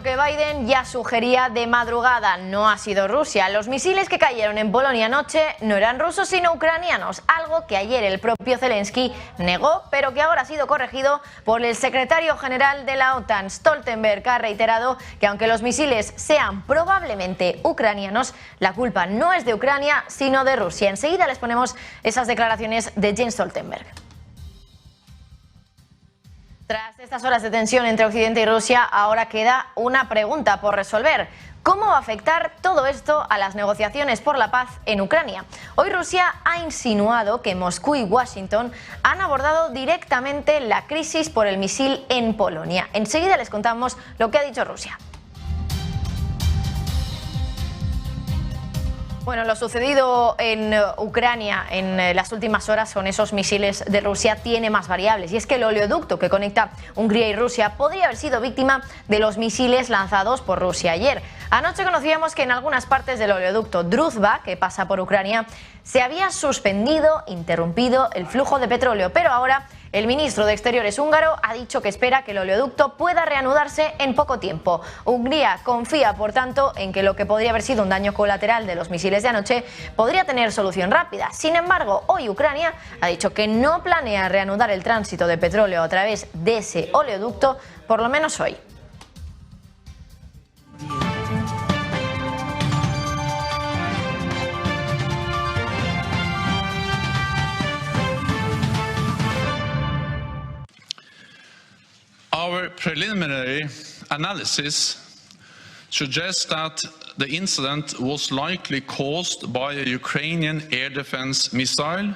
Lo que Biden ya sugería de madrugada: no ha sido Rusia. Los misiles que cayeron en Polonia anoche no eran rusos sino ucranianos, algo que ayer el propio Zelensky negó, pero que ahora ha sido corregido por el secretario general de la OTAN. Stoltenberg ha reiterado que aunque los misiles sean probablemente ucranianos, la culpa no es de Ucrania sino de Rusia. Enseguida les ponemos esas declaraciones de Jens Stoltenberg. Tras estas horas de tensión entre Occidente y Rusia, ahora queda una pregunta por resolver: ¿cómo va a afectar todo esto a las negociaciones por la paz en Ucrania? Hoy Rusia ha insinuado que Moscú y Washington han abordado directamente la crisis por el misil en Polonia. Enseguida les contamos lo que ha dicho Rusia. Bueno, lo sucedido en Ucrania en las últimas horas con esos misiles de Rusia tiene más variables, y es que el oleoducto que conecta Hungría y Rusia podría haber sido víctima de los misiles lanzados por Rusia ayer. Anoche conocíamos que en algunas partes del oleoducto Druzhba, que pasa por Ucrania, se había suspendido, interrumpido el flujo de petróleo, pero ahora el ministro de Exteriores húngaro ha dicho que espera que el oleoducto pueda reanudarse en poco tiempo. Hungría confía, por tanto, en que lo que podría haber sido un daño colateral de los misiles de anoche podría tener solución rápida. Sin embargo, hoy Ucrania ha dicho que no planea reanudar el tránsito de petróleo a través de ese oleoducto, por lo menos hoy. Our preliminary analysis suggests that the incident was likely caused by a Ukrainian air defense missile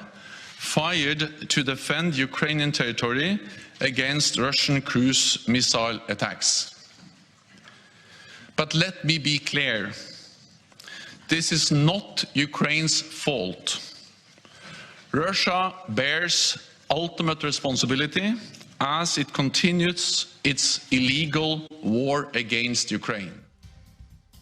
fired to defend Ukrainian territory against Russian cruise missile attacks. But let me be clear, this is not Ukraine's fault. Russia bears ultimate responsibility as it continues its illegal war against Ukraine.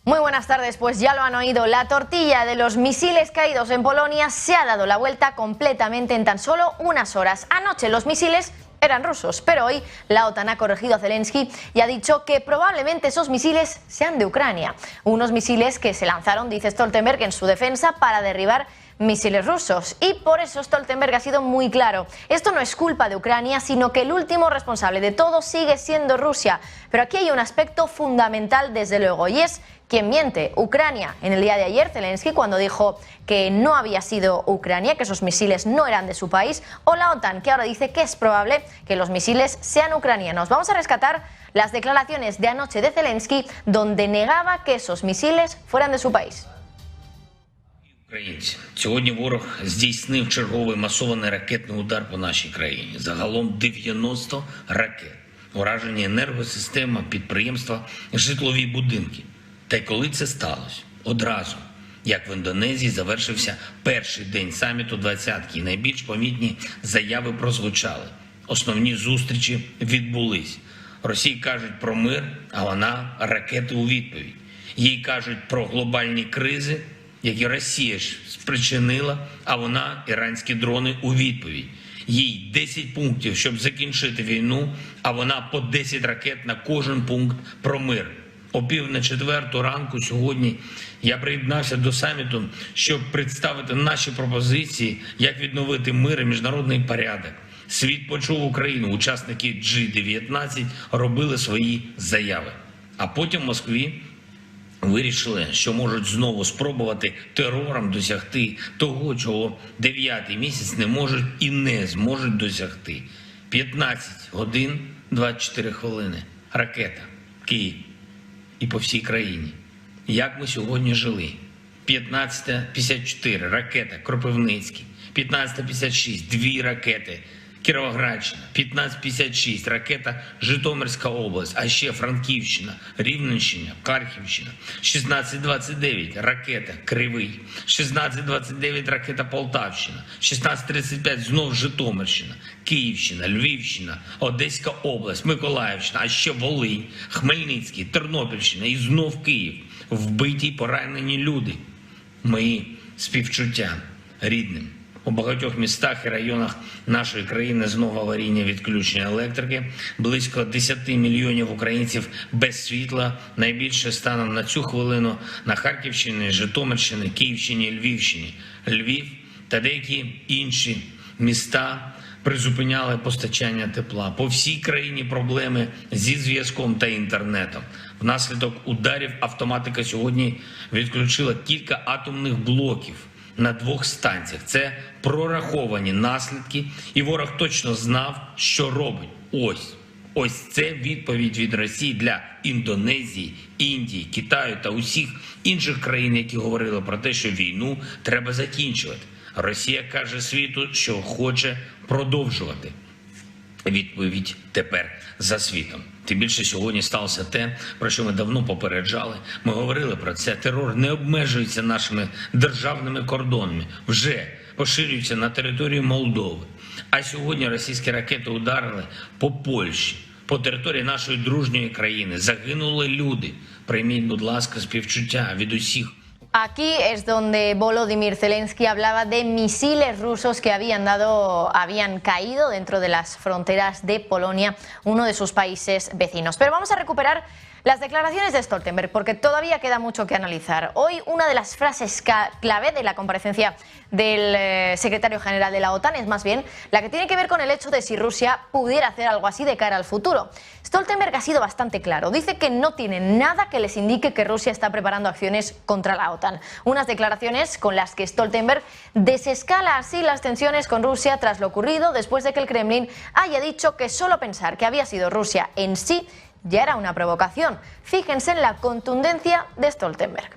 Muy buenas tardes, pues ya lo han oído, la tortilla de los misiles caídos en Polonia se ha dado la vuelta completamente en tan solo unas horas. Anoche los misiles eran rusos, pero hoy la OTAN ha corregido a Zelensky y ha dicho que probablemente esos misiles sean de Ucrania. Unos misiles que se lanzaron, dice Stoltenberg, en su defensa para derribar misiles rusos. Y por eso Stoltenberg ha sido muy claro: esto no es culpa de Ucrania, sino que el último responsable de todo sigue siendo Rusia. Pero aquí hay un aspecto fundamental, desde luego, y es quién miente: Ucrania. En el día de ayer, Zelensky, cuando dijo que no había sido Ucrania, que esos misiles no eran de su país, o la OTAN, que ahora dice que es probable que los misiles sean ucranianos. Vamos a rescatar las declaraciones de anoche de Zelensky, donde negaba que esos misiles fueran de su país. Українці, сьогодні ворог здійснив черговий масований ракетний удар по нашій країні. Загалом 90 ракет. Уражені енергосистема, підприємства, житлові будинки. Та й коли це сталося? Одразу. Як в Індонезії завершився перший день саміту «двадцятки», і найбільш помітні заяви прозвучали. Основні зустрічі відбулись. Росії кажуть про мир, а вона ракети у відповідь. Їй кажуть про глобальні кризи, які Росія ж спричинила, а вона іранські дрони у відповідь. Їй 10 пунктів, щоб закінчити війну, а вона по 10 ракет на кожен пункт про мир. О 3:45 ранку сьогодні я приєднався до саміту, щоб представити наші пропозиції, як відновити мир і міжнародний порядок. Світ почув Україну, учасники G19 робили свої заяви. А потім в Москві вирішили, що можуть знову спробувати терором досягти того, чого 9-й місяць не можуть і не зможуть досягти. 15 годин 24 хвилини. Ракета. Київ. І по всій країні. Як ми сьогодні жили? 15:54. Ракета. Кропивницький. 15:56. 2 ракети. Кіровоградщина, 15:56, ракета Житомирська область, а ще Франківщина, Рівненщина, Харківщина, 16:29, ракета Кривий, 16:29, ракета Полтавщина, 16:35, знов Житомирщина, Київщина, Львівщина, Одеська область, Миколаївщина, а ще Волинь, Хмельницький, Тернопільщина і знов Київ. Вбиті й поранені люди. Мої співчуття рідним, У багатьох містах і районах нашої країни знову аварійні відключення електрики. Близько 10 мільйонів українців без світла. Найбільше станом на цю хвилину на Харківщині, Житомирщині, Київщині, Львівщині. Львів та деякі інші міста призупиняли постачання тепла. По всій країні проблеми зі зв'язком та інтернетом. Внаслідок ударів автоматика сьогодні відключила кілька атомних блоків на 2 станціях. Це прораховані наслідки, і ворог точно знав, що робить. Ось це відповідь від Росії для Індонезії, Індії, Китаю та усіх інших країн, які говорили про те, що війну треба закінчувати. Росія каже світу, що хоче продовжувати. Відповідь тепер за світом. Тим більше сьогодні сталося те, про що ми давно попереджали. Ми говорили про це. Терор не обмежується нашими державними кордонами. Вже поширюється на територію Молдови. А сьогодні російські ракети ударили по Польщі, по території нашої дружньої країни. Загинули люди. Прийміть, будь ласка, співчуття від усіх. Aquí es donde Volodymyr Zelensky hablaba de misiles rusos que habían caído dentro de las fronteras de Polonia, uno de sus países vecinos. Pero vamos a recuperar las declaraciones de Stoltenberg, porque todavía queda mucho que analizar. Hoy una de las frases clave de la comparecencia del secretario general de la OTAN es más bien la que tiene que ver con el hecho de si Rusia pudiera hacer algo así de cara al futuro. Stoltenberg ha sido bastante claro. Dice que no tiene nada que les indique que Rusia está preparando acciones contra la OTAN. Unas declaraciones con las que Stoltenberg desescala así las tensiones con Rusia tras lo ocurrido después de que el Kremlin haya dicho que solo pensar que había sido Rusia en sí ya era una provocación. Fíjense en la contundencia de Stoltenberg.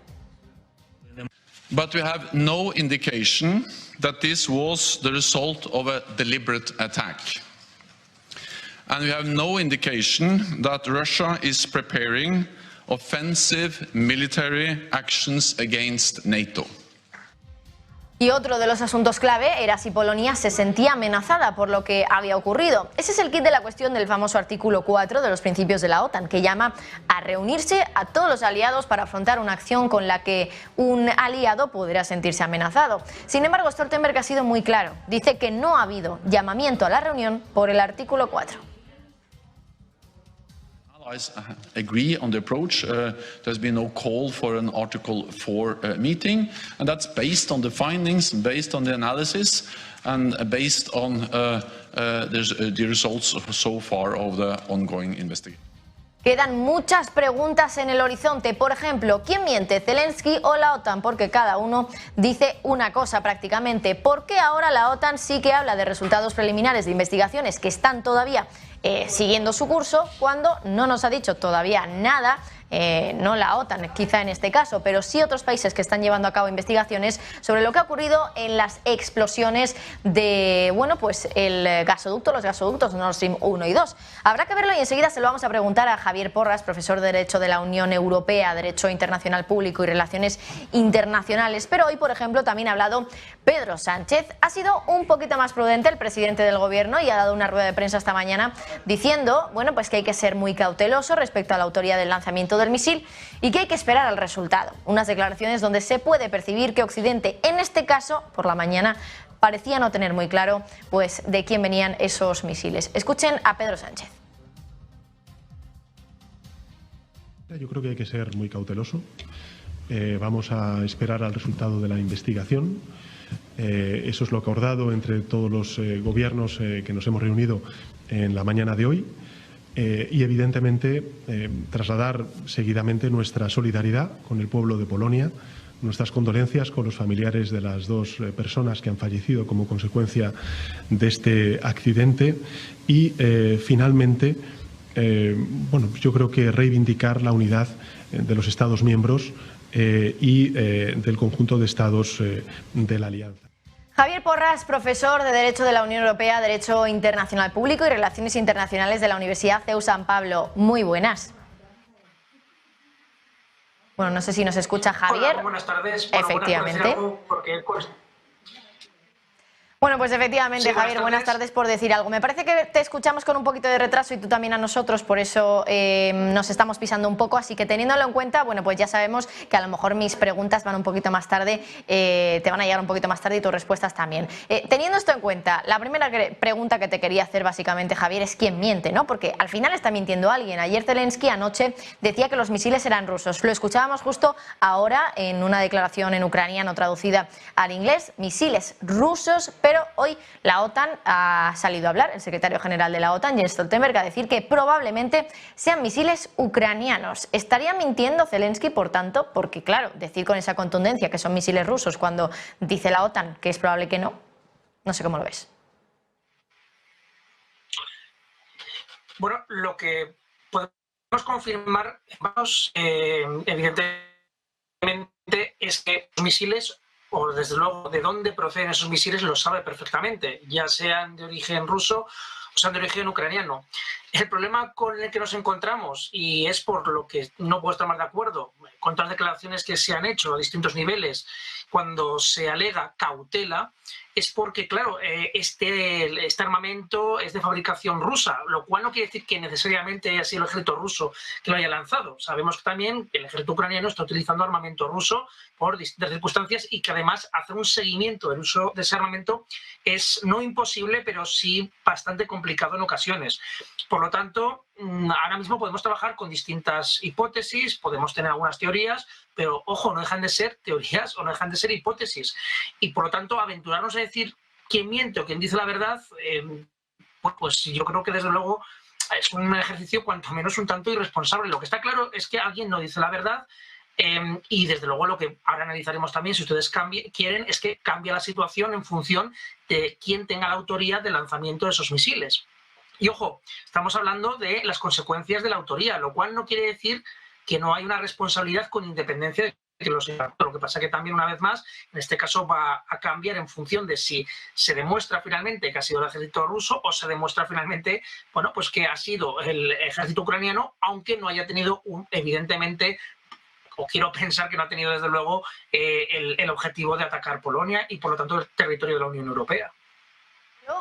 But we have no indication that this was the result of a deliberate attack. And we have no indication that Russia is preparing offensive military actions against NATO. Y otro de los asuntos clave era si Polonia se sentía amenazada por lo que había ocurrido. Ese es el kit de la cuestión del famoso artículo 4 de los principios de la OTAN, que llama a reunirse a todos los aliados para afrontar una acción con la que un aliado pudiera sentirse amenazado. Sin embargo, Stoltenberg ha sido muy claro. Dice que no ha habido llamamiento a la reunión por el artículo 4. Allies agree on the approach. There's been no call for an Article 4 meeting, and that's based on the findings, based on the analysis, and based on the results so far of the ongoing investigation. Quedan muchas preguntas en el horizonte. Por ejemplo, ¿quién miente, Zelensky o la OTAN? Porque cada uno dice una cosa prácticamente. ¿Por qué ahora la OTAN sí que habla de resultados preliminares de investigaciones que están todavía siguiendo su curso, cuando no nos ha dicho todavía nada? No la OTAN, quizá en este caso, pero sí otros países que están llevando a cabo investigaciones sobre lo que ha ocurrido en las explosiones de, los gasoductos Nord Stream 1 y 2. Habrá que verlo y enseguida se lo vamos a preguntar a Javier Porras, profesor de Derecho de la Unión Europea, Derecho Internacional Público y Relaciones Internacionales. Pero hoy, por ejemplo, también ha hablado Pedro Sánchez. Ha sido un poquito más prudente el presidente del gobierno y ha dado una rueda de prensa esta mañana diciendo, que hay que ser muy cauteloso respecto a la autoría del lanzamiento del misil y que hay que esperar al resultado. Unas declaraciones donde se puede percibir que Occidente, en este caso, por la mañana, parecía no tener muy claro de quién venían esos misiles. Escuchen a Pedro Sánchez. Yo creo que hay que ser muy cauteloso. Vamos a esperar al resultado de la investigación. Eso es lo acordado entre todos los gobiernos que nos hemos reunido en la mañana de hoy. Y evidentemente trasladar seguidamente nuestra solidaridad con el pueblo de Polonia, nuestras condolencias con los familiares de las 2 personas que han fallecido como consecuencia de este accidente y finalmente yo creo que reivindicar la unidad de los Estados miembros y del conjunto de Estados de la Alianza. Javier Porras, profesor de Derecho de la Unión Europea, Derecho Internacional Público y Relaciones Internacionales de la Universidad CEU San Pablo. Muy buenas. Bueno, no sé si nos escucha Javier. Hola, buenas tardes. Efectivamente. Bueno, pues efectivamente, Sí, Javier, buenas tardes por decir algo. Me parece que te escuchamos con un poquito de retraso y tú también a nosotros, por eso nos estamos pisando un poco, así que teniéndolo en cuenta, bueno, pues ya sabemos que a lo mejor mis preguntas van un poquito más tarde, te van a llegar un poquito más tarde y tus respuestas también. Teniendo esto en cuenta, la primera pregunta que te quería hacer básicamente, Javier, es quién miente, ¿no? Porque al final está mintiendo alguien. Ayer Zelensky anoche decía que los misiles eran rusos. Lo escuchábamos justo ahora en una declaración en ucraniano traducida al inglés, misiles rusos, pero hoy la OTAN ha salido a hablar, el secretario general de la OTAN, Jens Stoltenberg, a decir que probablemente sean misiles ucranianos. ¿Estaría mintiendo Zelensky, por tanto? Porque, claro, decir con esa contundencia que son misiles rusos cuando dice la OTAN que es probable que no, no sé cómo lo ves. Bueno, lo que podemos confirmar, evidentemente, es que los misiles, o desde luego de dónde proceden esos misiles, lo sabe perfectamente, ya sean de origen ruso o sean de origen ucraniano. El problema con el que nos encontramos, y es por lo que no puedo estar más de acuerdo con todas las declaraciones que se han hecho a distintos niveles cuando se alega cautela, es porque, claro, este armamento es de fabricación rusa, lo cual no quiere decir que necesariamente haya sido el ejército ruso que lo haya lanzado. Sabemos también que el ejército ucraniano está utilizando armamento ruso por distintas circunstancias y que además hacer un seguimiento del uso de ese armamento es no imposible, pero sí bastante complicado en ocasiones. Por lo tanto, ahora mismo podemos trabajar con distintas hipótesis, podemos tener algunas teorías, pero ojo, no dejan de ser teorías o no dejan de ser hipótesis. Y por lo tanto, aventurarnos a decir quién miente o quién dice la verdad, pues yo creo que desde luego es un ejercicio cuanto menos un tanto irresponsable. Lo que está claro es que alguien no dice la verdad. Y desde luego lo que ahora analizaremos también, si ustedes quieren, es que cambia la situación en función de quién tenga la autoría del lanzamiento de esos misiles. Y ojo, estamos hablando de las consecuencias de la autoría, lo cual no quiere decir que no hay una responsabilidad con independencia de que lo sea. Lo que pasa que también, una vez más, en este caso va a cambiar en función de si se demuestra finalmente que ha sido el ejército ruso o se demuestra finalmente, bueno, pues que ha sido el ejército ucraniano, aunque no haya tenido evidentemente, o quiero pensar que no ha tenido desde luego el objetivo de atacar Polonia y por lo tanto el territorio de la Unión Europea.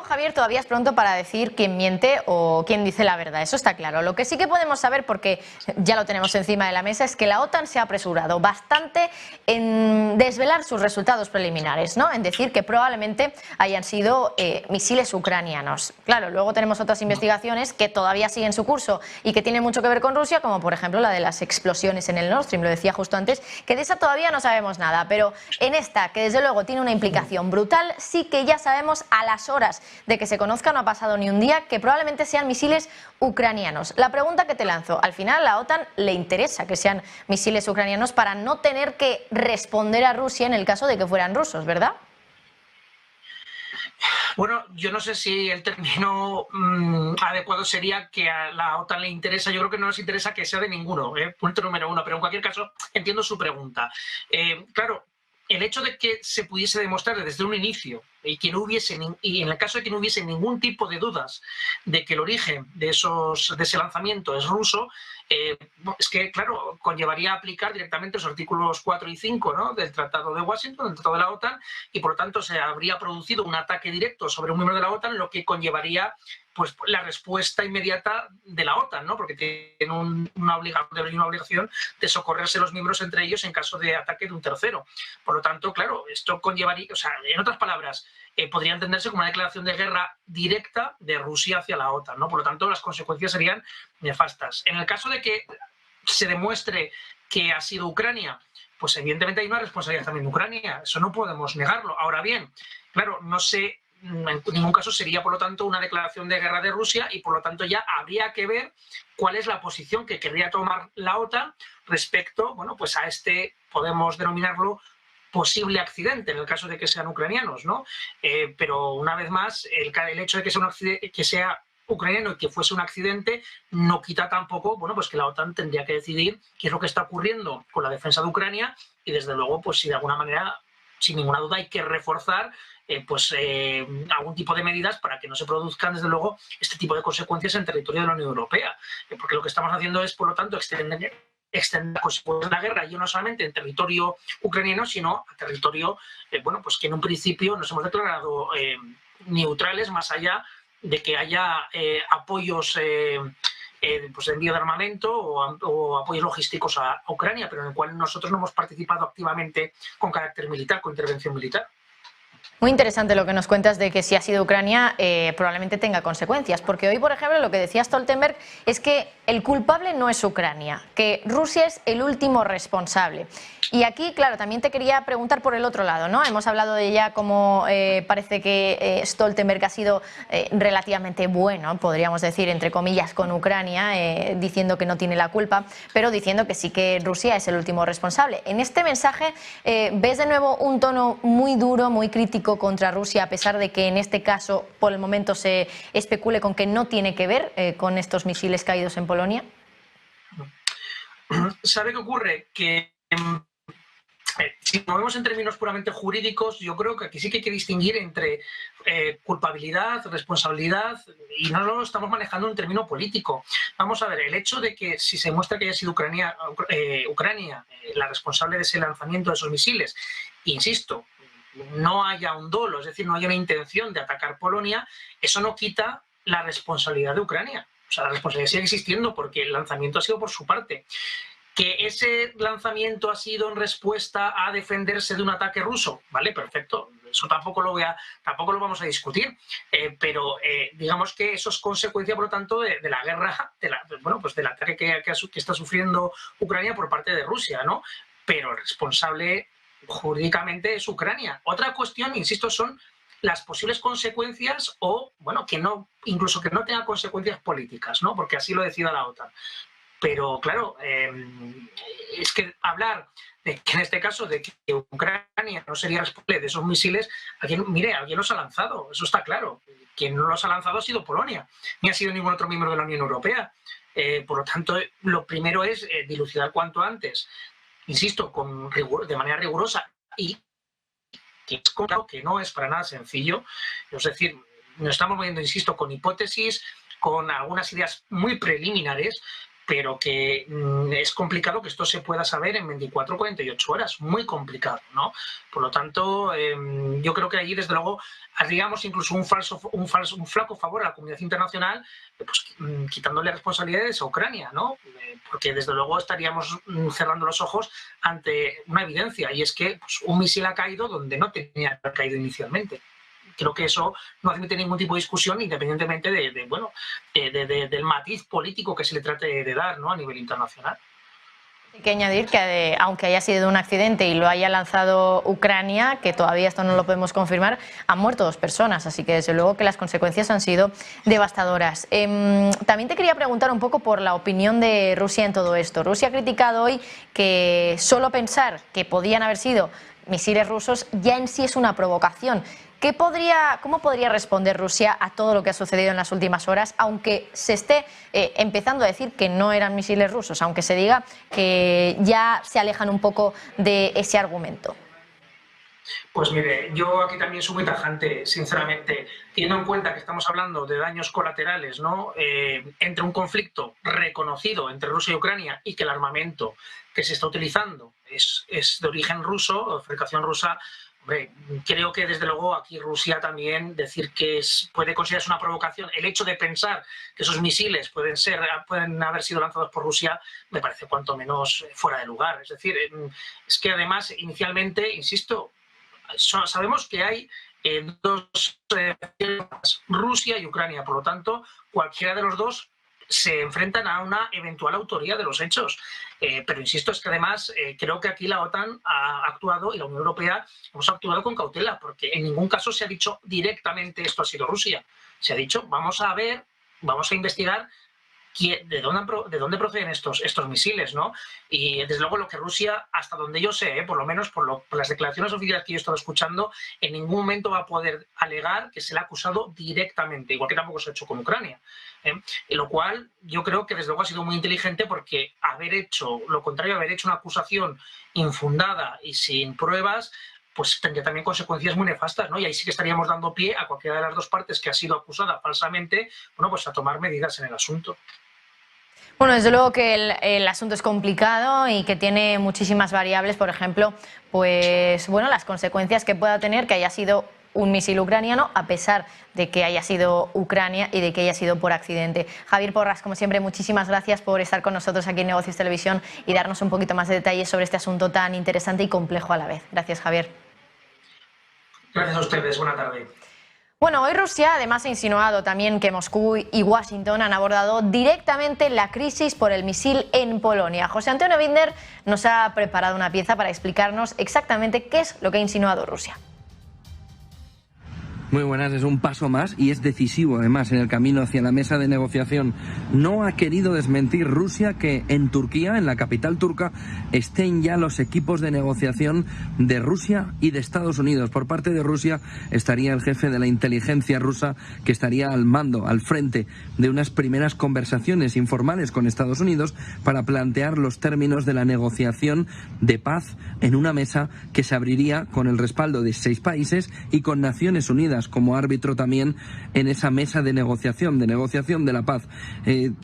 Javier, todavía es pronto para decir quién miente o quién dice la verdad, eso está claro. Lo que sí que podemos saber, porque ya lo tenemos encima de la mesa, es que la OTAN se ha apresurado bastante en desvelar sus resultados preliminares, ¿no? En decir que probablemente hayan sido misiles ucranianos. Claro, luego tenemos otras investigaciones que todavía siguen su curso y que tienen mucho que ver con Rusia, como por ejemplo la de las explosiones en el Nord Stream, lo decía justo antes, que de esa todavía no sabemos nada, pero en esta, que desde luego tiene una implicación brutal, sí que ya sabemos a las horas de que se conozca, no ha pasado ni un día, que probablemente sean misiles ucranianos. La pregunta que te lanzo, al final a la OTAN le interesa que sean misiles ucranianos para no tener que responder a Rusia en el caso de que fueran rusos, ¿verdad? Bueno, yo no sé si el término adecuado sería que a la OTAN le interesa. Yo creo que no nos interesa que sea de ninguno, punto número uno, pero en cualquier caso entiendo su pregunta. Claro, el hecho de que se pudiese demostrar desde un inicio y en el caso de que no hubiese ningún tipo de dudas de que el origen de ese lanzamiento es ruso, es que, claro, conllevaría aplicar directamente los artículos 4 y 5, ¿no?, del Tratado de Washington, del Tratado de la OTAN, y por lo tanto se habría producido un ataque directo sobre un miembro de la OTAN, lo que conllevaría pues la respuesta inmediata de la OTAN, ¿no?, porque tienen una obligación de socorrerse los miembros entre ellos en caso de ataque de un tercero. Por lo tanto, claro, esto conllevaría, o sea, en otras palabras, podría entenderse como una declaración de guerra directa de Rusia hacia la OTAN, ¿no? Por lo tanto, las consecuencias serían nefastas. En el caso de que se demuestre que ha sido Ucrania, pues evidentemente hay una responsabilidad también de Ucrania, eso no podemos negarlo. Ahora bien, claro, no sé, en ningún caso sería, por lo tanto, una declaración de guerra de Rusia y, por lo tanto, ya habría que ver cuál es la posición que querría tomar la OTAN respecto, bueno, pues a este, podemos denominarlo, posible accidente, en el caso de que sean ucranianos, ¿no? Pero, una vez más, el hecho de que sea ucraniano y que fuese un accidente no quita tampoco, bueno, pues que la OTAN tendría que decidir qué es lo que está ocurriendo con la defensa de Ucrania y, desde luego, pues si de alguna manera, sin ninguna duda, hay que reforzar algún tipo de medidas para que no se produzcan, desde luego, este tipo de consecuencias en territorio de la Unión Europea. Porque lo que estamos haciendo es, por lo tanto, extender extender la guerra, y no solamente en territorio ucraniano, sino a territorio, bueno, pues que en un principio nos hemos declarado neutrales, más allá de que haya apoyos pues de envío de armamento o apoyos logísticos a Ucrania, pero en el cual nosotros no hemos participado activamente con carácter militar, con intervención militar. Muy interesante lo que nos cuentas de que si ha sido Ucrania probablemente tenga consecuencias, porque hoy, por ejemplo, lo que decía Stoltenberg es que el culpable no es Ucrania, que Rusia es el último responsable. Y aquí, claro, también te quería preguntar por el otro lado, ¿no? Hemos hablado de ya cómo parece que Stoltenberg ha sido relativamente bueno, podríamos decir, entre comillas, con Ucrania, diciendo que no tiene la culpa, pero diciendo que sí que Rusia es el último responsable. En este mensaje ves de nuevo un tono muy duro, muy crítico contra Rusia, a pesar de que en este caso, por el momento, se especule con que no tiene que ver con estos misiles caídos en Polonia. ¿Sabe qué ocurre? Que si nos vemos en términos puramente jurídicos, yo creo que aquí sí que hay que distinguir entre culpabilidad, responsabilidad, y no lo estamos manejando en un término político. Vamos a ver, el hecho de que si se muestra que haya sido Ucrania la responsable de ese lanzamiento de esos misiles, insisto, no haya un dolo, es decir, no haya una intención de atacar Polonia, eso no quita la responsabilidad de Ucrania. O sea, la responsabilidad sigue existiendo porque el lanzamiento ha sido por su parte. Que ese lanzamiento ha sido en respuesta a defenderse de un ataque ruso, ¿vale? Perfecto, eso tampoco lo vamos a discutir, pero digamos que eso es consecuencia, por lo tanto, de la guerra, bueno, pues del ataque que está sufriendo Ucrania por parte de Rusia, ¿no? Pero el responsable jurídicamente es Ucrania. Otra cuestión, insisto, son las posibles consecuencias o, bueno, incluso que no tenga consecuencias políticas, ¿no? Porque así lo decida la OTAN. Pero claro, es que hablar de que en este caso de que Ucrania no sería responsable de esos misiles, alguien los ha lanzado, eso está claro. Quien no los ha lanzado ha sido Polonia, ni ha sido ningún otro miembro de la Unión Europea. Por lo tanto, lo primero es dilucidar cuanto antes, insisto, de manera rigurosa, y que no es para nada sencillo. Es decir, nos estamos moviendo, insisto, con hipótesis, con algunas ideas muy preliminares, pero que es complicado que esto se pueda saber en 24 o 48 horas, muy complicado, ¿no? Por lo tanto, yo creo que allí, desde luego, haríamos incluso un flaco favor a la comunidad internacional, pues, quitándole responsabilidades a Ucrania, ¿no? Porque, desde luego, estaríamos cerrando los ojos ante una evidencia, y es que pues, un misil ha caído donde no tenía que haber caído inicialmente. Creo que eso no admite ningún tipo de discusión, independientemente del matiz político que se le trate de dar, ¿no? A nivel internacional. Hay que añadir que aunque haya sido un accidente y lo haya lanzado Ucrania, que todavía esto no lo podemos confirmar, han muerto 2 personas, así que desde luego que las consecuencias han sido devastadoras. También te quería preguntar un poco por la opinión de Rusia en todo esto. Rusia ha criticado hoy que solo pensar que podían haber sido misiles rusos ya en sí es una provocación. ¿Cómo podría responder Rusia a todo lo que ha sucedido en las últimas horas, aunque se esté empezando a decir que no eran misiles rusos, aunque se diga que ya se alejan un poco de ese argumento? Pues mire, yo aquí también soy muy tajante, sinceramente, teniendo en cuenta que estamos hablando de daños colaterales, ¿no? Entre un conflicto reconocido entre Rusia y Ucrania y que el armamento que se está utilizando es de origen ruso, o de fabricación rusa. Hombre, creo que desde luego aquí Rusia también decir que puede considerarse una provocación. El hecho de pensar que esos misiles pueden haber sido lanzados por Rusia me parece cuanto menos fuera de lugar. Es decir, es que además inicialmente, insisto, sabemos que hay dos Rusia y Ucrania, por lo tanto cualquiera de los dos se enfrentan a una eventual autoría de los hechos. Pero insisto, es que además creo que aquí la OTAN ha actuado y la Unión Europea hemos actuado con cautela, porque en ningún caso se ha dicho directamente esto ha sido Rusia. Se ha dicho, vamos a ver, vamos a investigar de dónde proceden estos misiles, ¿no? Y desde luego lo que Rusia, hasta donde yo sé, por lo menos por las declaraciones oficiales que yo he estado escuchando, en ningún momento va a poder alegar que se le ha acusado directamente, igual que tampoco se ha hecho con Ucrania. Lo cual yo creo que desde luego ha sido muy inteligente, porque haber hecho lo contrario, haber hecho una acusación infundada y sin pruebas, pues tendría también consecuencias muy nefastas, ¿no? Y ahí sí que estaríamos dando pie a cualquiera de las dos partes que ha sido acusada falsamente, bueno, pues a tomar medidas en el asunto. Bueno, desde luego que el asunto es complicado y que tiene muchísimas variables, por ejemplo, pues bueno, las consecuencias que pueda tener que haya sido un misil ucraniano, a pesar de que haya sido Ucrania y de que haya sido por accidente. Javier Porras, como siempre, muchísimas gracias por estar con nosotros aquí en Negocios Televisión y darnos un poquito más de detalles sobre este asunto tan interesante y complejo a la vez. Gracias, Javier. Gracias a ustedes. Buena tarde. Bueno, hoy Rusia además ha insinuado también que Moscú y Washington han abordado directamente la crisis por el misil en Polonia. José Antonio Binder nos ha preparado una pieza para explicarnos exactamente qué es lo que ha insinuado Rusia. Muy buenas, es un paso más y es decisivo además en el camino hacia la mesa de negociación. No ha querido desmentir Rusia que en Turquía, en la capital turca, estén ya los equipos de negociación de Rusia y de Estados Unidos. Por parte de Rusia estaría el jefe de la inteligencia rusa, que estaría al mando, al frente de unas primeras conversaciones informales con Estados Unidos para plantear los términos de la negociación de paz en una mesa que se abriría con el respaldo de 6 países y con Naciones Unidas como árbitro también en esa mesa de negociación de la paz.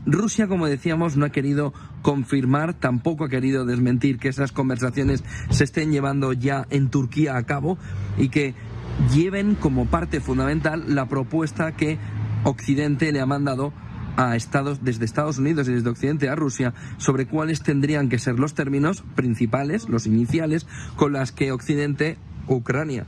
Rusia, como decíamos, no ha querido confirmar, tampoco ha querido desmentir que esas conversaciones se estén llevando ya en Turquía a cabo y que lleven como parte fundamental la propuesta que Occidente le ha mandado desde Estados Unidos y desde Occidente a Rusia sobre cuáles tendrían que ser los términos principales, los iniciales, con las que Occidente, Ucrania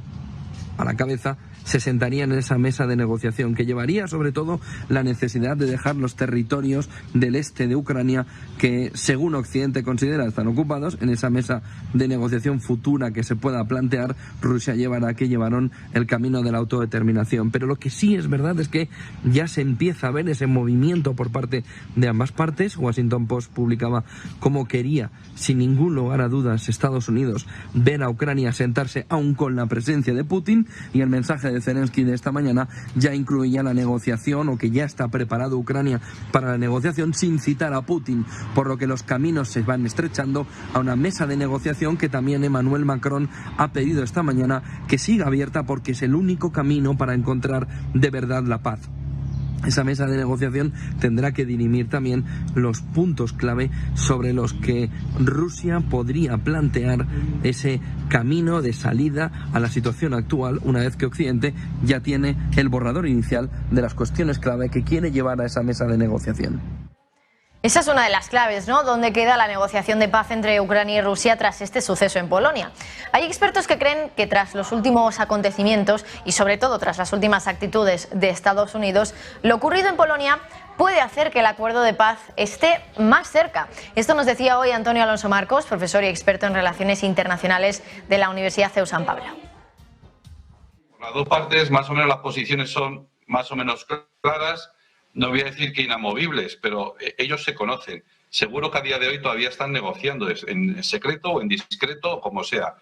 a la cabeza, se sentarían en esa mesa de negociación, que llevaría sobre todo la necesidad de dejar los territorios del este de Ucrania que, según Occidente considera, están ocupados. En esa mesa de negociación futura que se pueda plantear, Rusia llevaron el camino de la autodeterminación. Pero lo que sí es verdad es que ya se empieza a ver ese movimiento por parte de ambas partes. Washington Post publicaba cómo quería, sin ningún lugar a dudas, Estados Unidos ver a Ucrania sentarse aún con la presencia de Putin, y el mensaje de Zelensky de esta mañana ya incluía la negociación, o que ya está preparado Ucrania para la negociación sin citar a Putin, por lo que los caminos se van estrechando a una mesa de negociación que también Emmanuel Macron ha pedido esta mañana que siga abierta, porque es el único camino para encontrar de verdad la paz. Esa mesa de negociación tendrá que dirimir también los puntos clave sobre los que Rusia podría plantear ese camino de salida a la situación actual, una vez que Occidente ya tiene el borrador inicial de las cuestiones clave que quiere llevar a esa mesa de negociación. Esa es una de las claves, ¿no? ¿Dónde queda la negociación de paz entre Ucrania y Rusia tras este suceso en Polonia? Hay expertos que creen que tras los últimos acontecimientos y sobre todo tras las últimas actitudes de Estados Unidos, lo ocurrido en Polonia puede hacer que el acuerdo de paz esté más cerca. Esto nos decía hoy Antonio Alonso Marcos, profesor y experto en relaciones internacionales de la Universidad CEU San Pablo. Por las dos partes, más o menos las posiciones son más o menos claras. No voy a decir que inamovibles, pero ellos se conocen. Seguro que a día de hoy todavía están negociando en secreto o en discreto, o como sea.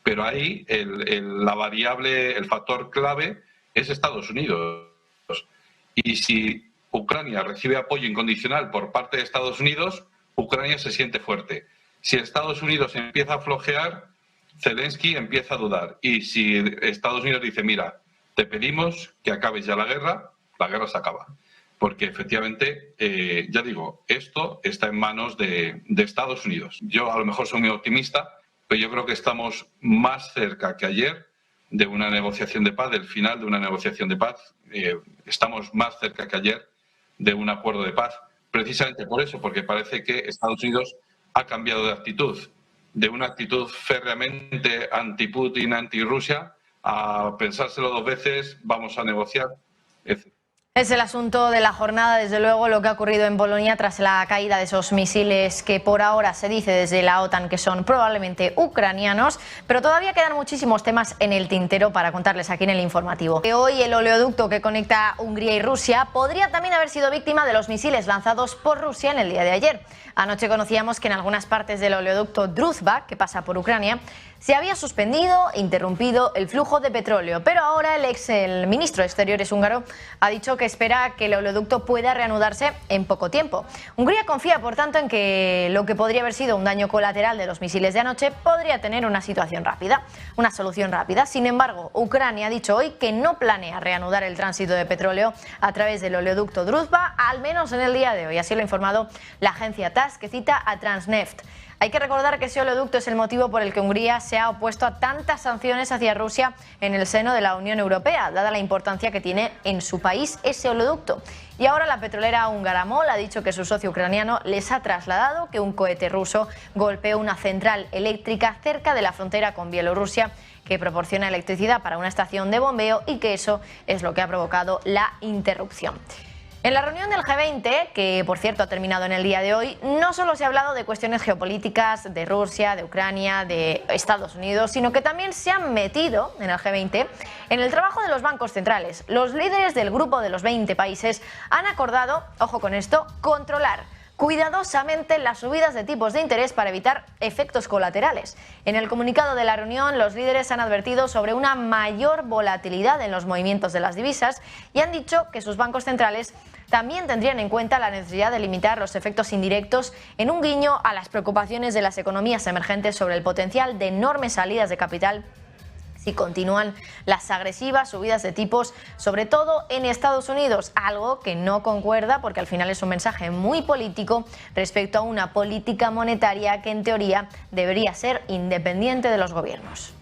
Pero ahí la variable, el factor clave es Estados Unidos. Y si Ucrania recibe apoyo incondicional por parte de Estados Unidos, Ucrania se siente fuerte. Si Estados Unidos empieza a flojear, Zelensky empieza a dudar. Y si Estados Unidos dice, mira, te pedimos que acabes ya la guerra se acaba. Porque efectivamente, ya digo, esto está en manos de Estados Unidos. Yo a lo mejor soy muy optimista, pero yo creo que estamos más cerca que ayer de una negociación de paz, del final de una negociación de paz. Estamos más cerca que ayer de un acuerdo de paz. Precisamente por eso, porque parece que Estados Unidos ha cambiado de actitud, de una actitud férreamente anti-Putin, anti-Rusia, a pensárselo 2 veces, vamos a negociar, etc. Es el asunto de la jornada, desde luego, lo que ha ocurrido en Polonia tras la caída de esos misiles que por ahora se dice desde la OTAN que son probablemente ucranianos, pero todavía quedan muchísimos temas en el tintero para contarles aquí en el informativo. Hoy el oleoducto que conecta Hungría y Rusia podría también haber sido víctima de los misiles lanzados por Rusia en el día de ayer. Anoche conocíamos que en algunas partes del oleoducto Druzhba, que pasa por Ucrania, se había suspendido e interrumpido el flujo de petróleo, pero ahora el ministro de Exteriores húngaro ha dicho que espera que el oleoducto pueda reanudarse en poco tiempo. Hungría confía, por tanto, en que lo que podría haber sido un daño colateral de los misiles de anoche podría tener una solución rápida. Sin embargo, Ucrania ha dicho hoy que no planea reanudar el tránsito de petróleo a través del oleoducto Druzhba, al menos en el día de hoy. Así lo ha informado la agencia TASS, que cita a Transneft. Hay que recordar que ese oleoducto es el motivo por el que Hungría se ha opuesto a tantas sanciones hacia Rusia en el seno de la Unión Europea, dada la importancia que tiene en su país ese oleoducto. Y ahora la petrolera húngara MOL ha dicho que su socio ucraniano les ha trasladado que un cohete ruso golpeó una central eléctrica cerca de la frontera con Bielorrusia, que proporciona electricidad para una estación de bombeo, y que eso es lo que ha provocado la interrupción. En la reunión del G20, que por cierto ha terminado en el día de hoy, no solo se ha hablado de cuestiones geopolíticas de Rusia, de Ucrania, de Estados Unidos, sino que también se han metido en el G20 en el trabajo de los bancos centrales. Los líderes del grupo de los 20 países han acordado, ojo con esto, controlar cuidadosamente las subidas de tipos de interés para evitar efectos colaterales. En el comunicado de la reunión, los líderes han advertido sobre una mayor volatilidad en los movimientos de las divisas y han dicho que sus bancos centrales también tendrían en cuenta la necesidad de limitar los efectos indirectos, en un guiño a las preocupaciones de las economías emergentes sobre el potencial de enormes salidas de capital si continúan las agresivas subidas de tipos, sobre todo en Estados Unidos, algo que no concuerda porque al final es un mensaje muy político respecto a una política monetaria que en teoría debería ser independiente de los gobiernos.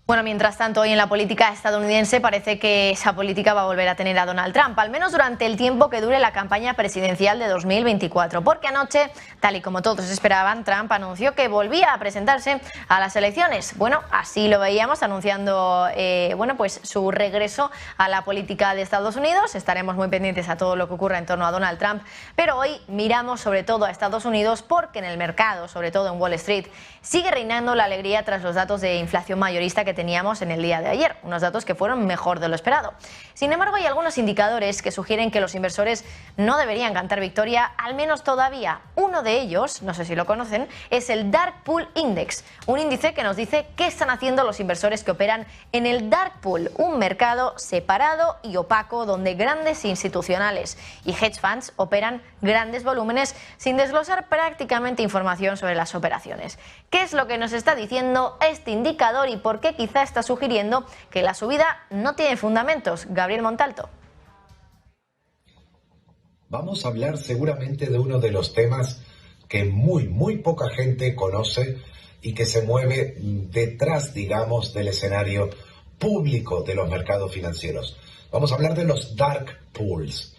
Bueno, mientras tanto, hoy en la política estadounidense parece que esa política va a volver a tener a Donald Trump, al menos durante el tiempo que dure la campaña presidencial de 2024, porque anoche, tal y como todos esperaban, Trump anunció que volvía a presentarse a las elecciones. Bueno, así lo veíamos anunciando pues su regreso a la política de Estados Unidos. Estaremos muy pendientes a todo lo que ocurra en torno a Donald Trump, pero hoy miramos sobre todo a Estados Unidos porque en el mercado, sobre todo en Wall Street, sigue reinando la alegría tras los datos de inflación mayorista que teníamos en el día de ayer, unos datos que fueron mejor de lo esperado. Sin embargo, hay algunos indicadores que sugieren que los inversores no deberían cantar victoria, al menos todavía. Uno de ellos, no sé si lo conocen, es el Dark Pool Index, un índice que nos dice qué están haciendo los inversores que operan en el Dark Pool, un mercado separado y opaco donde grandes institucionales y hedge funds operan grandes volúmenes sin desglosar prácticamente información sobre las operaciones. ¿Qué es lo que nos está diciendo este indicador y por qué quizá está sugiriendo que la subida no tiene fundamentos? Gabriel Montalto. Vamos a hablar seguramente de uno de los temas que muy poca gente conoce y que se mueve detrás, digamos, del escenario público de los mercados financieros. Vamos a hablar de los dark pools.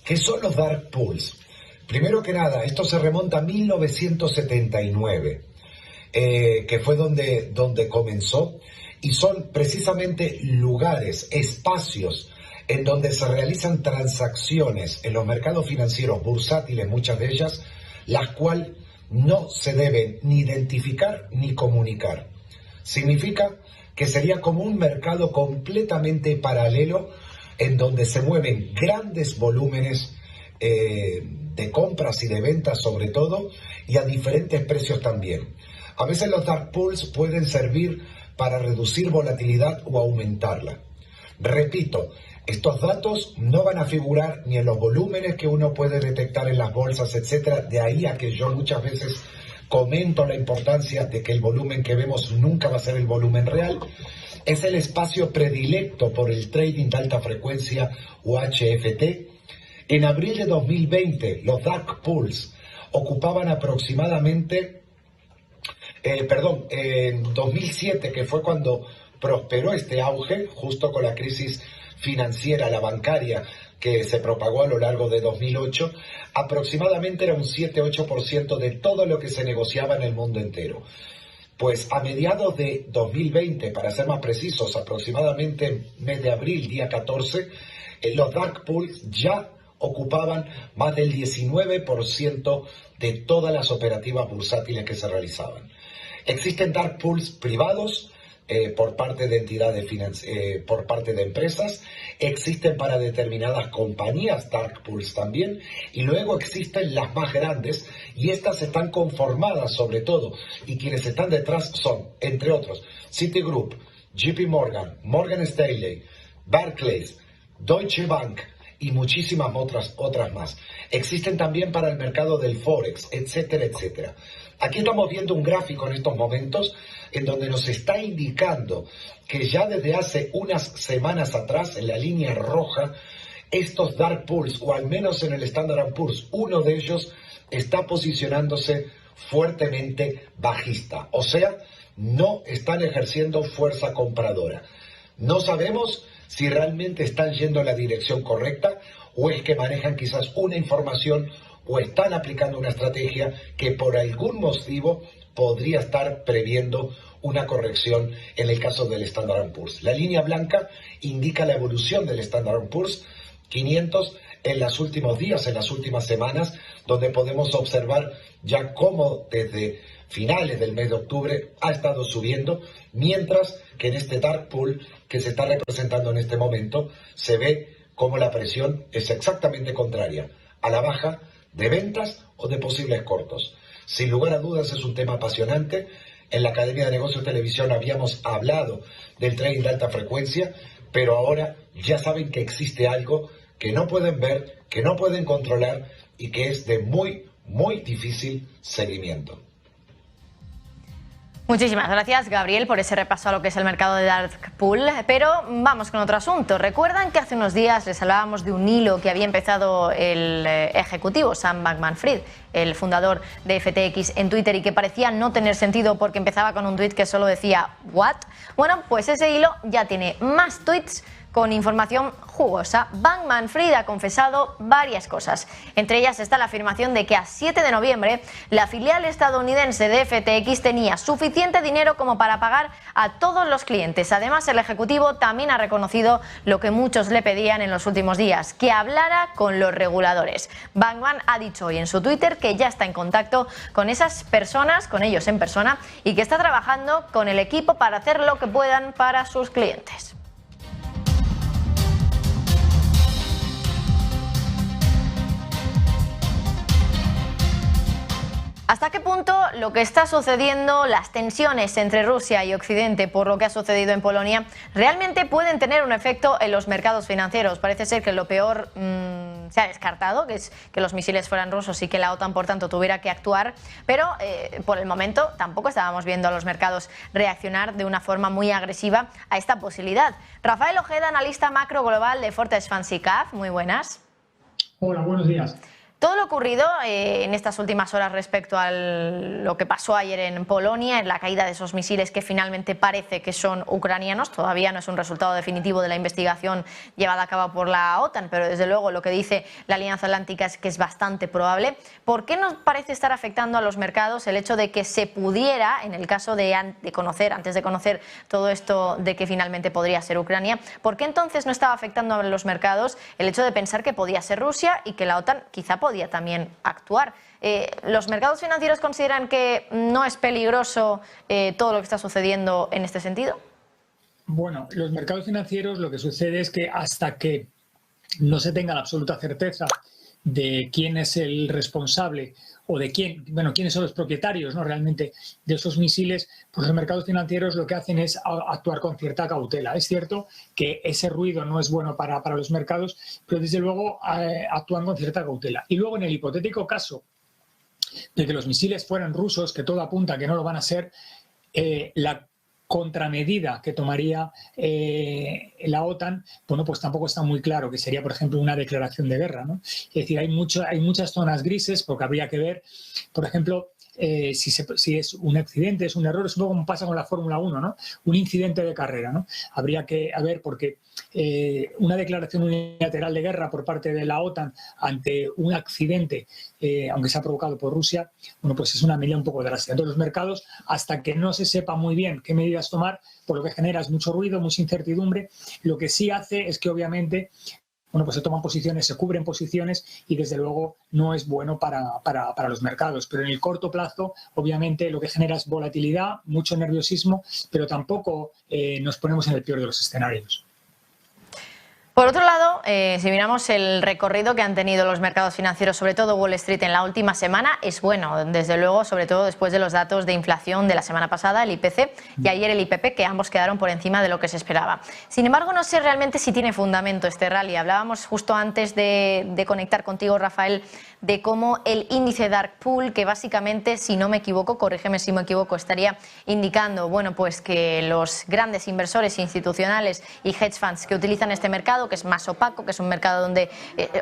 ¿Qué son los dark pools? Primero que nada, esto se remonta a 1979, que fue donde comenzó, y son precisamente lugares, espacios en donde se realizan transacciones en los mercados financieros bursátiles, muchas de ellas, las cuales no se deben ni identificar ni comunicar. Significa que sería como un mercado completamente paralelo en donde se mueven grandes volúmenes de compras y de ventas sobre todo, y a diferentes precios también. A veces los dark pools pueden servir para reducir volatilidad o aumentarla. Repito, estos datos no van a figurar ni en los volúmenes que uno puede detectar en las bolsas, etcétera. De ahí a que yo muchas veces comento la importancia de que el volumen que vemos nunca va a ser el volumen real. Es el espacio predilecto por el trading de alta frecuencia o HFT. En abril de 2020, los dark pools ocupaban aproximadamente, en 2007, que fue cuando prosperó este auge, justo con la crisis financiera, la bancaria, que se propagó a lo largo de 2008, aproximadamente era un 7-8% de todo lo que se negociaba en el mundo entero. Pues a mediados de 2020, para ser más precisos, aproximadamente mes de abril, día 14, los dark pools ya ocupaban más del 19% de todas las operativas bursátiles que se realizaban. Existen dark pools privados, por parte de entidades por parte de empresas, existen para determinadas compañías dark pools también, y luego existen las más grandes, y estas están conformadas sobre todo, y quienes están detrás son, entre otros, Citigroup, JP Morgan, Morgan Stanley, Barclays, Deutsche Bank y muchísimas otras más. Existen también para el mercado del Forex, etcétera, etcétera. Aquí estamos viendo un gráfico en estos momentos en donde nos está indicando que ya desde hace unas semanas atrás, en la línea roja, estos dark pools, o al menos en el Standard & Poor's, uno de ellos está posicionándose fuertemente bajista. O sea, no están ejerciendo fuerza compradora. No sabemos si realmente están yendo en la dirección correcta o es que manejan quizás una información o están aplicando una estrategia que por algún motivo podría estar previendo una corrección en el caso del Standard & Poor's. La línea blanca indica la evolución del Standard & Poor's 500 en los últimos días, en las últimas semanas, donde podemos observar ya cómo desde finales del mes de octubre ha estado subiendo, mientras que en este dark pool que se está representando en este momento se ve como la presión es exactamente contraria a la baja de ventas o de posibles cortos. Sin lugar a dudas es un tema apasionante. En la Academia de Negocios Televisión habíamos hablado del trading de alta frecuencia, pero ahora ya saben que existe algo que no pueden ver, que no pueden controlar y que es de muy, muy difícil seguimiento. Muchísimas gracias, Gabriel, por ese repaso a lo que es el mercado de dark pool. Pero vamos con otro asunto. Recuerdan que hace unos días les hablábamos de un hilo que había empezado el ejecutivo Sam Bankman-Fried, el fundador de FTX, en Twitter, y que parecía no tener sentido porque empezaba con un tweet que solo decía ¿what? Bueno, pues ese hilo ya tiene más tweets con información jugosa. Bankman-Fried ha confesado varias cosas. Entre ellas está la afirmación de que a 7 de noviembre la filial estadounidense de FTX tenía suficiente dinero como para pagar a todos los clientes. Además, el ejecutivo también ha reconocido lo que muchos le pedían en los últimos días, que hablara con los reguladores. Bankman ha dicho hoy en su Twitter que ya está en contacto con esas personas, con ellos en persona, y que está trabajando con el equipo para hacer lo que puedan para sus clientes. ¿Hasta qué punto lo que está sucediendo, las tensiones entre Rusia y Occidente por lo que ha sucedido en Polonia, realmente pueden tener un efecto en los mercados financieros? Parece ser que lo peor se ha descartado, que es que los misiles fueran rusos y que la OTAN, por tanto, tuviera que actuar, pero por el momento tampoco estábamos viendo a los mercados reaccionar de una forma muy agresiva a esta posibilidad. Rafael Ojeda, analista macro global de Fortress Fancy Cap, muy buenas. Hola, buenos días. Todo lo ocurrido en estas últimas horas respecto a lo que pasó ayer en Polonia, en la caída de esos misiles que finalmente parece que son ucranianos, todavía no es un resultado definitivo de la investigación llevada a cabo por la OTAN, pero desde luego lo que dice la Alianza Atlántica es que es bastante probable. ¿Por qué nos parece estar afectando a los mercados el hecho de que se pudiera, en el caso antes de conocer todo esto de que finalmente podría ser Ucrania, por qué entonces no estaba afectando a los mercados el hecho de pensar que podía ser Rusia y que la OTAN quizá podía también actuar? ¿Los mercados financieros consideran que no es peligroso todo lo que está sucediendo en este sentido? Bueno, los mercados financieros, lo que sucede es que hasta que no se tenga la absoluta certeza de quién es el responsable o de quiénes son los propietarios, ¿no?, realmente de esos misiles, pues los mercados financieros lo que hacen es actuar con cierta cautela. Es cierto que ese ruido no es bueno para los mercados, pero desde luego actúan con cierta cautela. Y luego, en el hipotético caso de que los misiles fueran rusos, que todo apunta a que no lo van a ser, la contramedida que tomaría la OTAN, bueno, pues tampoco está muy claro, que sería, por ejemplo, una declaración de guerra, ¿no? Es decir, hay muchas zonas grises, porque habría que ver, por ejemplo, si es un accidente, es un error, es un poco como pasa con la Fórmula 1, ¿no? Un incidente de carrera, ¿no? Habría que ver, porque una declaración unilateral de guerra por parte de la OTAN ante un accidente, aunque sea provocado por Rusia, bueno, pues es una medida un poco drástica. Entonces, los mercados, hasta que no se sepa muy bien qué medidas tomar, por lo que genera es mucho ruido, mucha incertidumbre. Lo que sí hace es que, obviamente, bueno, pues se toman posiciones, se cubren posiciones y desde luego no es bueno para los mercados. Pero en el corto plazo, obviamente, lo que genera es volatilidad, mucho nerviosismo, pero tampoco nos ponemos en el peor de los escenarios. Por otro lado, si miramos el recorrido que han tenido los mercados financieros, sobre todo Wall Street en la última semana, es bueno, desde luego, sobre todo después de los datos de inflación de la semana pasada, el IPC, y ayer el IPP, que ambos quedaron por encima de lo que se esperaba. Sin embargo, no sé realmente si tiene fundamento este rally. Hablábamos justo antes de conectar contigo, Rafael, de cómo el índice Dark Pool, que básicamente, si no me equivoco, corrígeme si me equivoco, estaría indicando, bueno, pues que los grandes inversores institucionales y hedge funds que utilizan este mercado, que es más opaco, que es un mercado donde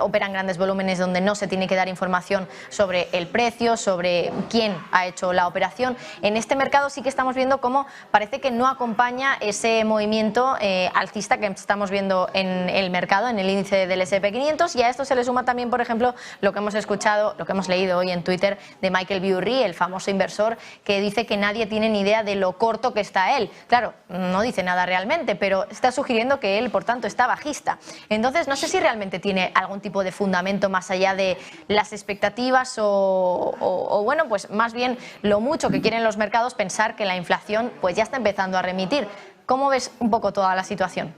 operan grandes volúmenes, donde no se tiene que dar información sobre el precio, sobre quién ha hecho la operación. En este mercado sí que estamos viendo cómo parece que no acompaña ese movimiento alcista que estamos viendo en el mercado, en el índice del S&P 500, y a esto se le suma también, por ejemplo, lo que hemos escuchado, lo que hemos leído hoy en Twitter de Michael Burry, el famoso inversor, que dice que nadie tiene ni idea de lo corto que está él. Claro, no dice nada realmente, pero está sugiriendo que él, por tanto, está bajista. Entonces, no sé si realmente tiene algún tipo de fundamento más allá de las expectativas o bueno, pues más bien lo mucho que quieren los mercados pensar que la inflación pues ya está empezando a remitir. ¿Cómo ves un poco toda la situación?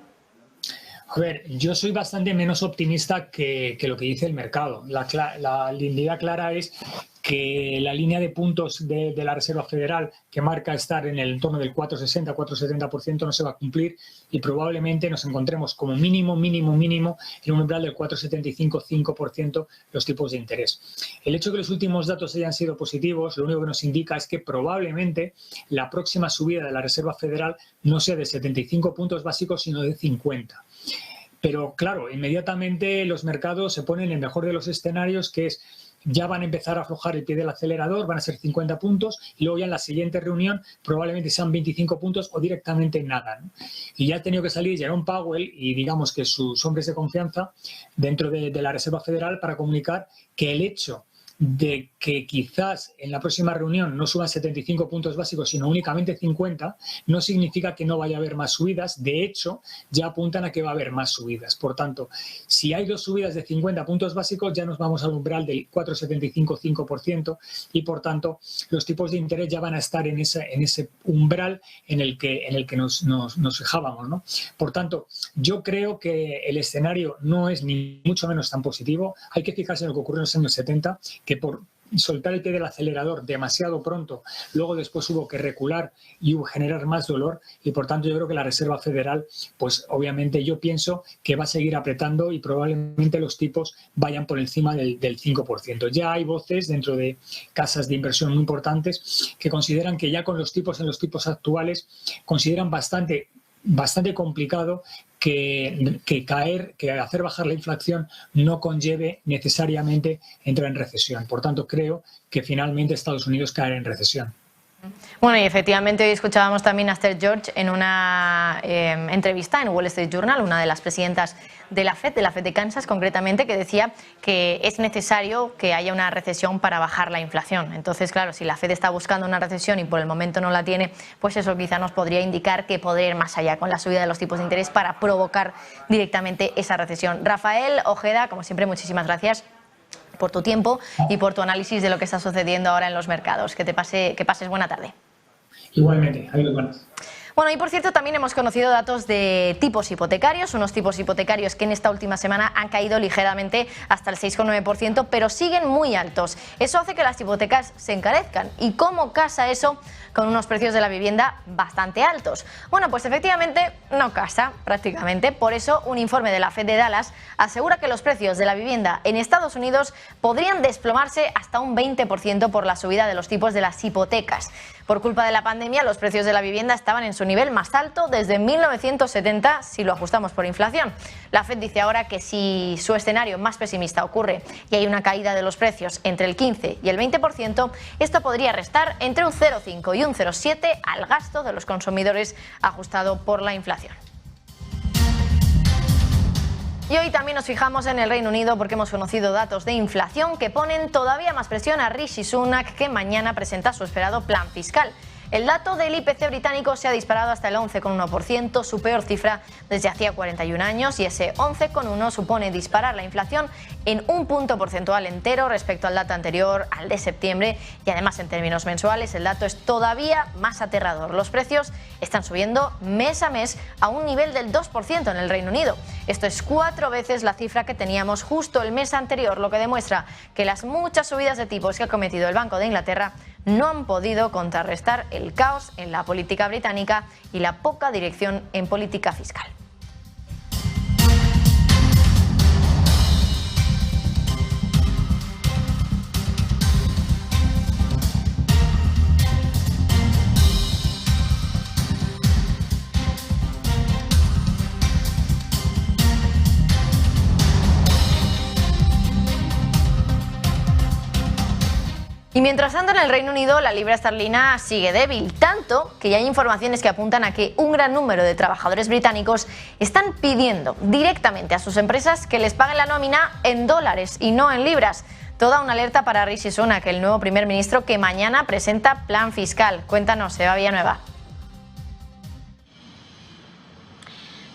A ver, yo soy bastante menos optimista que lo que dice el mercado. La idea clara es que la línea de puntos de la Reserva Federal, que marca estar en el entorno del 4,60, 4,70%, no se va a cumplir y probablemente nos encontremos como mínimo en un umbral del 4,75, 5% los tipos de interés. El hecho de que los últimos datos hayan sido positivos, lo único que nos indica es que probablemente la próxima subida de la Reserva Federal no sea de 75 puntos básicos, sino de 50. Pero claro, inmediatamente los mercados se ponen en el mejor de los escenarios, que es ya van a empezar a aflojar el pie del acelerador, van a ser 50 puntos y luego ya en la siguiente reunión probablemente sean 25 puntos o directamente nada, ¿no? Y ya ha tenido que salir Jerome Powell y digamos que sus hombres de confianza dentro de la Reserva Federal para comunicar que el hecho de que quizás en la próxima reunión no suban 75 puntos básicos, sino únicamente 50, no significa que no vaya a haber más subidas. De hecho, ya apuntan a que va a haber más subidas. Por tanto, si hay dos subidas de 50 puntos básicos, ya nos vamos al umbral del 4,75, 5% y, por tanto, los tipos de interés ya van a estar en ese umbral en el que nos fijábamos, ¿no? Por tanto, yo creo que el escenario no es ni mucho menos tan positivo. Hay que fijarse en lo que ocurrió en los años 70, que por soltar el pie del acelerador demasiado pronto, luego después hubo que recular y generar más dolor y por tanto yo creo que la Reserva Federal, pues obviamente yo pienso que va a seguir apretando y probablemente los tipos vayan por encima del 5%. Ya hay voces dentro de casas de inversión muy importantes que consideran que ya con los tipos actuales consideran bastante complicado que hacer bajar la inflación no conlleve necesariamente entrar en recesión. Por tanto, creo que finalmente Estados Unidos caerá en recesión. Bueno, y efectivamente hoy escuchábamos también a Esther George en una entrevista en Wall Street Journal, una de las presidentas de la FED de Kansas concretamente, que decía que es necesario que haya una recesión para bajar la inflación. Entonces, claro, si la FED está buscando una recesión y por el momento no la tiene, pues eso quizá nos podría indicar que podría ir más allá con la subida de los tipos de interés para provocar directamente esa recesión. Rafael Ojeda, como siempre, muchísimas gracias por tu tiempo y por tu análisis de lo que está sucediendo ahora en los mercados. Que pases buena tarde. Igualmente, adiós, buenas. Bueno, y por cierto, también hemos conocido datos de tipos hipotecarios, unos tipos hipotecarios que en esta última semana han caído ligeramente hasta el 6,9%, pero siguen muy altos. Eso hace que las hipotecas se encarezcan. ¿Y cómo casa eso con unos precios de la vivienda bastante altos? Bueno, pues efectivamente no casa prácticamente. Por eso, un informe de la Fed de Dallas asegura que los precios de la vivienda en Estados Unidos podrían desplomarse hasta un 20% por la subida de los tipos de las hipotecas. Por culpa de la pandemia, los precios de la vivienda estaban en su nivel más alto desde 1970 si lo ajustamos por inflación. La Fed dice ahora que si su escenario más pesimista ocurre y hay una caída de los precios entre el 15 y el 20%, esto podría restar entre un 0,5 y un 0,7 al gasto de los consumidores ajustado por la inflación. Y hoy también nos fijamos en el Reino Unido porque hemos conocido datos de inflación que ponen todavía más presión a Rishi Sunak, que mañana presenta su esperado plan fiscal. El dato del IPC británico se ha disparado hasta el 11,1%, su peor cifra desde hacía 41 años, y ese 11,1 supone disparar la inflación en un punto porcentual entero respecto al dato anterior, al de septiembre, y además en términos mensuales el dato es todavía más aterrador. Los precios están subiendo mes a mes a un nivel del 2% en el Reino Unido. Esto es 4 veces la cifra que teníamos justo el mes anterior, lo que demuestra que las muchas subidas de tipos que ha cometido el Banco de Inglaterra no han podido contrarrestar el caos en la política británica y la poca dirección en política fiscal. Y mientras tanto, en el Reino Unido la libra esterlina sigue débil, tanto que ya hay informaciones que apuntan a que un gran número de trabajadores británicos están pidiendo directamente a sus empresas que les paguen la nómina en dólares y no en libras. Toda una alerta para Rishi Sunak, el nuevo primer ministro que mañana presenta plan fiscal. Cuéntanos, Eva Villanueva.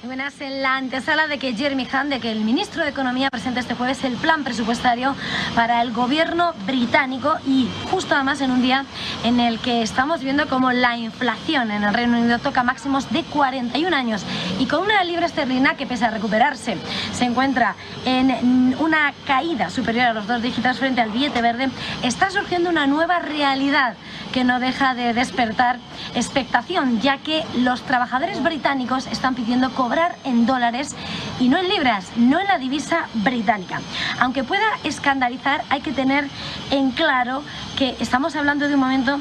Buenas, en la antesala de que Jeremy Hunt, de que el ministro de Economía presente este jueves el plan presupuestario para el gobierno británico, y justo además en un día en el que estamos viendo como la inflación en el Reino Unido toca máximos de 41 años y con una libra esterlina que, pese a recuperarse, se encuentra en una caída superior a los 2 dígitos frente al billete verde, está surgiendo una nueva realidad que no deja de despertar expectación, ya que los trabajadores británicos están pidiendo cobrar en dólares y no en libras, no en la divisa británica. Aunque pueda escandalizar, hay que tener en claro que estamos hablando de un momento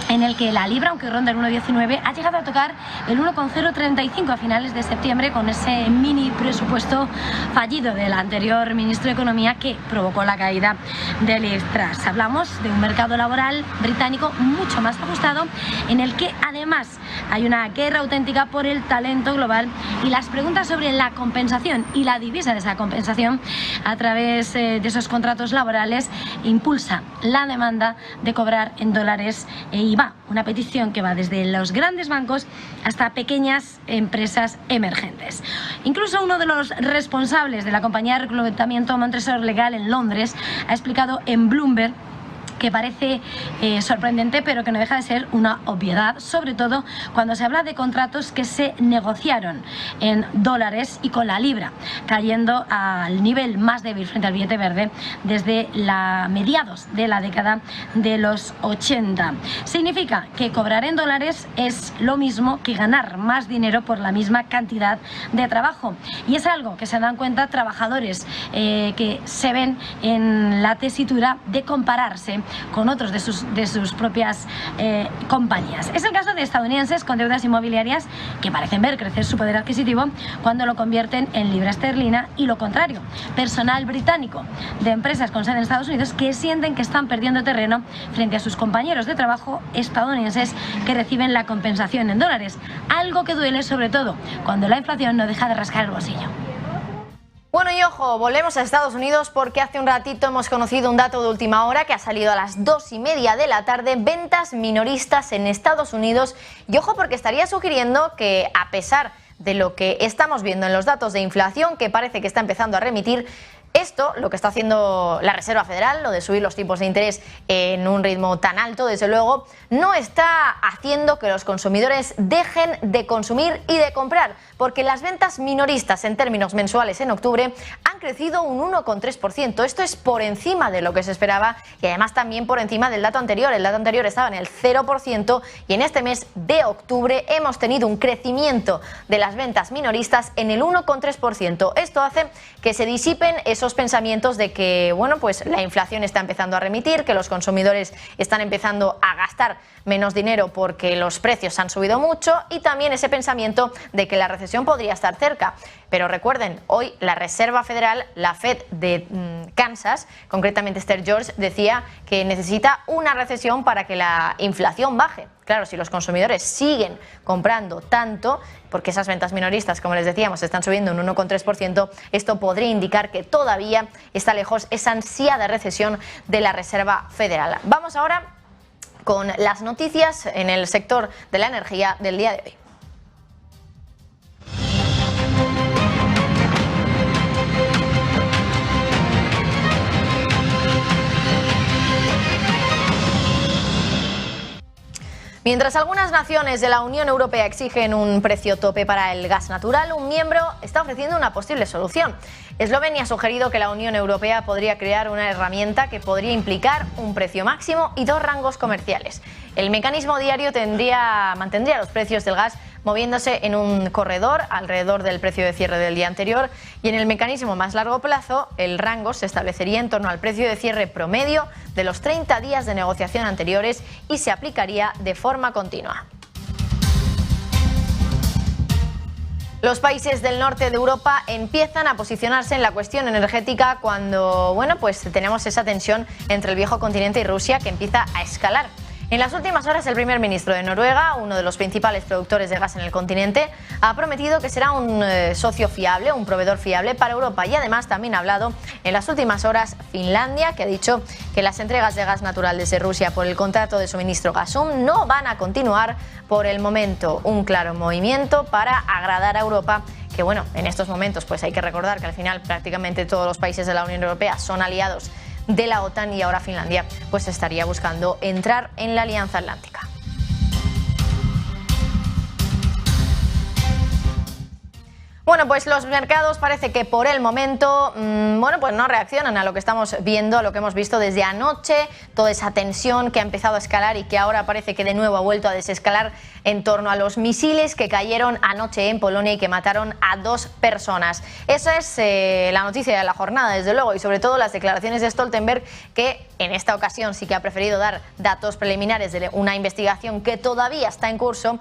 en el que la libra, aunque ronda el 1,19, ha llegado a tocar el 1,035 a finales de septiembre con ese mini presupuesto fallido del anterior ministro de Economía que provocó la caída del Liz Truss. Hablamos de un mercado laboral británico mucho más ajustado, en el que además hay una guerra auténtica por el talento global, y las preguntas sobre la compensación y la divisa de esa compensación a través de esos contratos laborales impulsa la demanda de cobrar en dólares, y va una petición que va desde los grandes bancos hasta pequeñas empresas emergentes. Incluso uno de los responsables de la compañía de reclutamiento Montresor Legal en Londres ha explicado en Bloomberg que parece sorprendente, pero que no deja de ser una obviedad, sobre todo cuando se habla de contratos que se negociaron en dólares y con la libra cayendo al nivel más débil frente al billete verde desde mediados de la década de los 80. Significa que cobrar en dólares es lo mismo que ganar más dinero por la misma cantidad de trabajo, y es algo que se dan cuenta trabajadores que se ven en la tesitura de compararse con otros de sus propias compañías. Es el caso de estadounidenses con deudas inmobiliarias que parecen ver crecer su poder adquisitivo cuando lo convierten en libra esterlina, y lo contrario, personal británico de empresas con sede en Estados Unidos que sienten que están perdiendo terreno frente a sus compañeros de trabajo estadounidenses que reciben la compensación en dólares, algo que duele sobre todo cuando la inflación no deja de rascar el bolsillo. Bueno, y ojo, volvemos a Estados Unidos porque hace un ratito hemos conocido un dato de última hora que ha salido a las 2:30 de la tarde, ventas minoristas en Estados Unidos. Y ojo, porque estaría sugiriendo que, a pesar de lo que estamos viendo en los datos de inflación, que parece que está empezando a remitir, esto, lo que está haciendo la Reserva Federal, lo de subir los tipos de interés en un ritmo tan alto, desde luego, no está haciendo que los consumidores dejen de consumir y de comprar, porque las ventas minoristas en términos mensuales en octubre han crecido un 1,3%. Esto es por encima de lo que se esperaba y además también por encima del dato anterior. El dato anterior estaba en el 0% y en este mes de octubre hemos tenido un crecimiento de las ventas minoristas en el 1,3%. Esto hace que se disipen esos pensamientos de que, bueno, pues la inflación está empezando a remitir, que los consumidores están empezando a gastar menos dinero porque los precios han subido mucho, y también ese pensamiento de que la recesión podría estar cerca. Pero recuerden, hoy la Reserva Federal, la Fed de Kansas, concretamente Esther George, decía que necesita una recesión para que la inflación baje. Claro, si los consumidores siguen comprando tanto, porque esas ventas minoristas, como les decíamos, están subiendo un 1,3%, esto podría indicar que todavía está lejos esa ansiada recesión de la Reserva Federal. Vamos ahora con las noticias en el sector de la energía del día de hoy. Mientras algunas naciones de la Unión Europea exigen un precio tope para el gas natural, un miembro está ofreciendo una posible solución. Eslovenia ha sugerido que la Unión Europea podría crear una herramienta que podría implicar un precio máximo y 2 rangos comerciales. El mecanismo diario mantendría los precios del gas moviéndose en un corredor alrededor del precio de cierre del día anterior, y en el mecanismo más largo plazo el rango se establecería en torno al precio de cierre promedio de los 30 días de negociación anteriores y se aplicaría de forma continua. Los países del norte de Europa empiezan a posicionarse en la cuestión energética cuando, tenemos esa tensión entre el viejo continente y Rusia que empieza a escalar. En las últimas horas, el primer ministro de Noruega, uno de los principales productores de gas en el continente, ha prometido que será un socio fiable, un proveedor fiable para Europa, y además también ha hablado en las últimas horas Finlandia, que ha dicho que las entregas de gas natural desde Rusia por el contrato de suministro Gazprom no van a continuar por el momento. Un claro movimiento para agradar a Europa, que en estos momentos hay que recordar que al final prácticamente todos los países de la Unión Europea son aliados de la OTAN, y ahora Finlandia estaría buscando entrar en la Alianza Atlántica. Los mercados parece que por el momento no reaccionan a lo que estamos viendo, a lo que hemos visto desde anoche, toda esa tensión que ha empezado a escalar y que ahora parece que de nuevo ha vuelto a desescalar en torno a los misiles que cayeron anoche en Polonia y que mataron a 2 personas. Esa es la noticia de la jornada, desde luego, y sobre todo las declaraciones de Stoltenberg, que en esta ocasión sí que ha preferido dar datos preliminares de una investigación que todavía está en curso,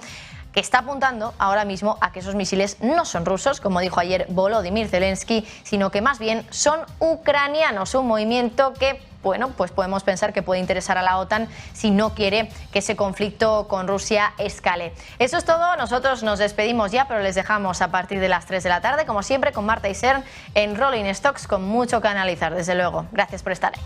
que está apuntando ahora mismo a que esos misiles no son rusos, como dijo ayer Volodymyr Zelensky, sino que más bien son ucranianos, un movimiento que podemos pensar que puede interesar a la OTAN si no quiere que ese conflicto con Rusia escale. Eso es todo, nosotros nos despedimos ya, pero les dejamos a partir de las 3 de la tarde, como siempre, con Marta Isern en Rolling Stocks, con mucho que analizar, desde luego. Gracias por estar ahí.